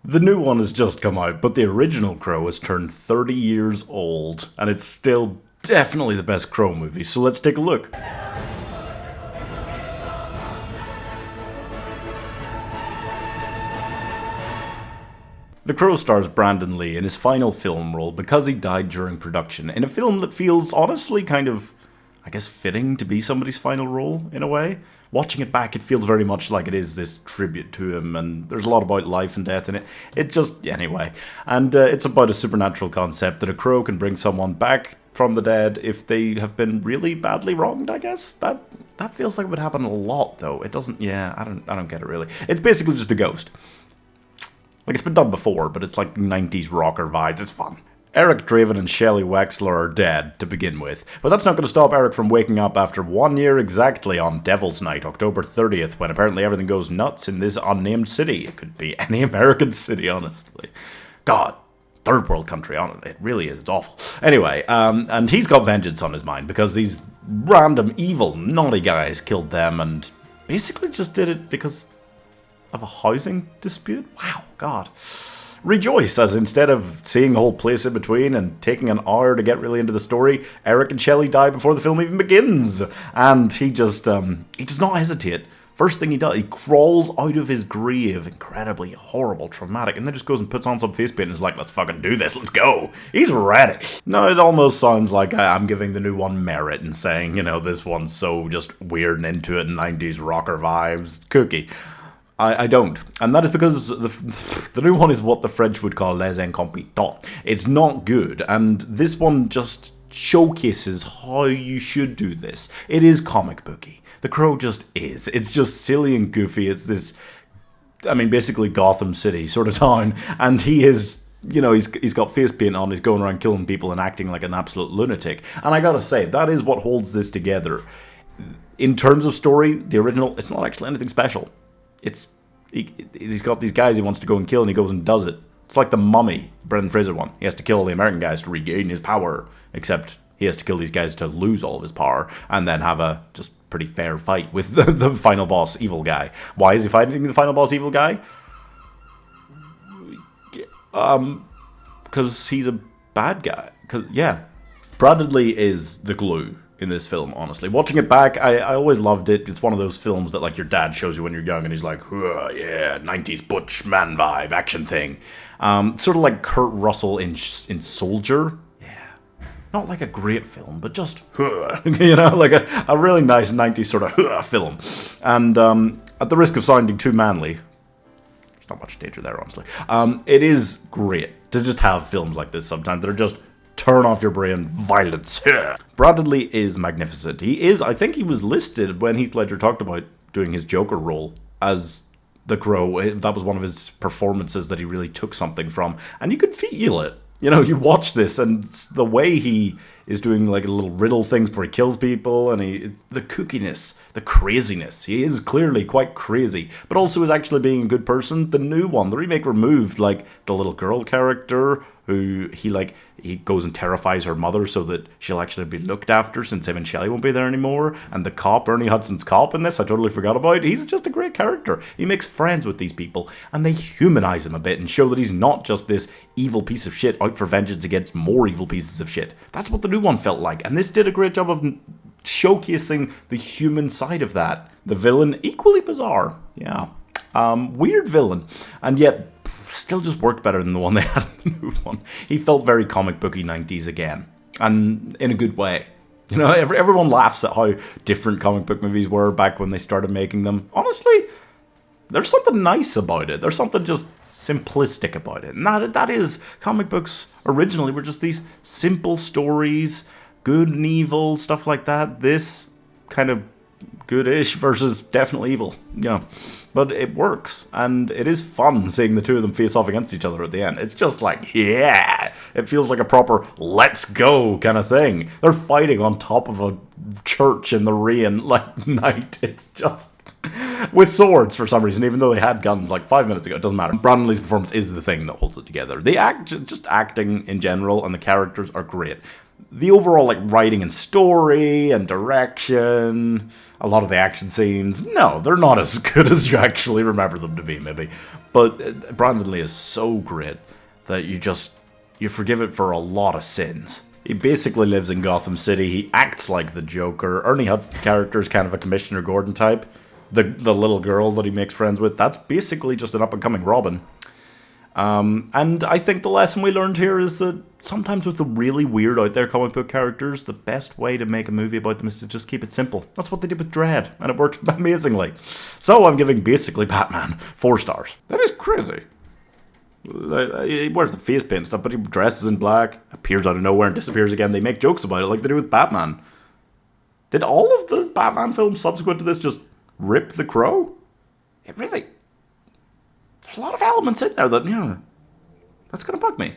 The new one has just come out, but the original Crow has turned 30 years old, and it's still definitely the best Crow movie, so let's take a look. The Crow stars Brandon Lee in his final film role because he died during production, in a film that feels honestly kind of, I guess, fitting to be somebody's final role, in a way. Watching it back, it feels very much like it is this tribute to him, and there's a lot about life and death in it. It just, anyway. And it's about a supernatural concept that a crow can bring someone back from the dead if they have been really badly wronged, I guess. That feels like it would happen a lot, though. It doesn't, yeah, I don't get it, really. It's basically just a ghost. Like, it's been done before, but it's like 90s rocker vibes. It's fun. Eric Draven and Shelley Wexler are dead, to begin with. But that's not going to stop Eric from waking up after 1 year exactly on Devil's Night, October 30th, when apparently everything goes nuts in this unnamed city. It could be any American city, honestly. God, third world country, it really is. It's awful. Anyway, and he's got vengeance on his mind, because these random, evil, naughty guys killed them, and basically just did it because of a housing dispute? Wow, God. Rejoice, as instead of seeing the whole place in between and taking an hour to get really into the story, Eric and Shelley die before the film even begins. And he just, he does not hesitate. First thing he does, he crawls out of his grave, incredibly horrible, traumatic, and then just goes and puts on some face paint and is like, let's fucking do this, let's go. He's ready. No, it almost sounds like I'm giving the new one merit and saying, you know, this one's so just weird and into it, 90s rocker vibes, kooky. I don't. And that is because the new one is what the French would call les incompetents. It's not good, and this one just showcases how you should do this. It is comic booky. The Crow just is. It's just silly and goofy. It's this, I mean, basically Gotham City sort of town, and he is, you know, he's got face paint on, he's going around killing people and acting like an absolute lunatic. And I gotta say, that is what holds this together. In terms of story, the original, it's not actually anything special. He's got these guys he wants to go and kill, and he goes and does it. It's like the Mummy, Brendan Fraser one. He has to kill all the American guys to regain his power, except he has to kill these guys to lose all of his power, and then have a just pretty fair fight with the final boss evil guy. Why is he fighting the final boss evil guy? Because he's a bad guy. Yeah. Brandon Lee is the glue in this film, honestly. Watching it back, I always loved it. It's one of those films that, like, your dad shows you when you're young, and he's like, yeah, 90s butch man vibe, action thing. Sort of like Kurt Russell in Soldier. Yeah. Not like a great film, but just, you know, like a really nice 90s sort of film. And at the risk of sounding too manly, there's not much danger there, honestly. It is great to just have films like this sometimes that are just turn off your brain violence. Brandon Lee is magnificent. He is, I think he was listed when Heath Ledger talked about doing his Joker role as the Crow. That was one of his performances that he really took something from. And you could feel it. You know, you watch this, and the way he is doing like little riddle things where he kills people, and the kookiness, the craziness. He is clearly quite crazy, but also is actually being a good person. The new one, the remake, removed like the little girl character who he goes and terrifies her mother so that she'll actually be looked after, since him and Shelley won't be there anymore. And the cop, Ernie Hudson's cop in this, I totally forgot about. He's just a great character. He makes friends with these people, and they humanize him a bit and show that he's not just this evil piece of shit out for vengeance against more evil pieces of shit. That's what the new one felt like, and this did a great job of showcasing the human side of that. The villain, equally bizarre. Yeah. Weird villain, and yet still just worked better than the one they had in the new one. He felt very comic booky 90s again, and in a good way. You know, everyone laughs at how different comic book movies were back when they started making them. Honestly, there's something nice about it. There's something just simplistic about it. And that is, comic books originally were just these simple stories, good and evil, stuff like that. This kind of good-ish versus definitely evil, you know. But it works, and it is fun seeing the two of them face off against each other at the end. It's just like, yeah, it feels like a proper let's go kind of thing. They're fighting on top of a church in the rain like night. It's just with swords for some reason, even though they had guns like 5 minutes ago. It doesn't matter. Brandon Lee's performance is the thing that holds it together. Just acting in general, and the characters are great. The overall, like, writing and story and direction, a lot of the action scenes, no, they're not as good as you actually remember them to be, maybe. But Brandon Lee is so great that you forgive it for a lot of sins. He basically lives in Gotham City. He acts like the Joker. Ernie Hudson's character is kind of a Commissioner Gordon type. The little girl that he makes friends with, that's basically just an up-and-coming Robin. And I think the lesson we learned here is that sometimes with the really weird out there comic book characters, the best way to make a movie about them is to just keep it simple. That's what they did with Dredd, and it worked amazingly. So I'm giving basically Batman 4 stars. That is crazy. He wears the face paint and stuff, but he dresses in black, appears out of nowhere and disappears again. They make jokes about it like they do with Batman. Did all of the Batman films subsequent to this just rip the Crow? It really... There's a lot of elements in there that, that's going to bug me.